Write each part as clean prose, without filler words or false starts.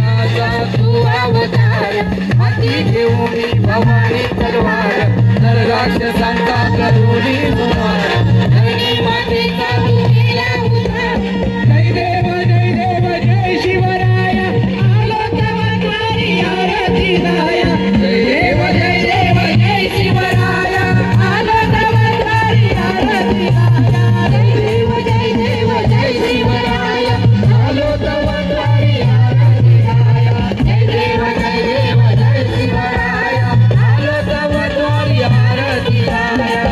राजा तू अवतार हाती घेऊन भवानी तलवार नर राक्षसांचा करुणी सुमार धरणी मातेचा तू केला उद्धार जय देव जय शिवराय आलो तवा द्वारी आरती गाया जय देव जय शिवराय आलो तवा द्वारी आरती गाया जय देव जय शिवराय आलो तवा द्वारी आरती गाया जय देव जय शिवराय आलो तवा द्वारी आरती गाया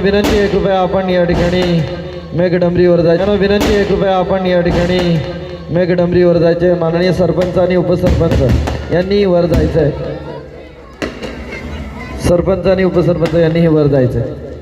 विनंती आहे कृपया आपण या ठिकाणी मेघडंबरीवर जायचे विनंती आहे कृपया आपण या ठिकाणी मेघडंबरीवर जायचे माननीय सरपंच आणि उपसरपंच यांनी वर जायचंय सरपंच आणि उपसरपंच यांनीही वर जायचंय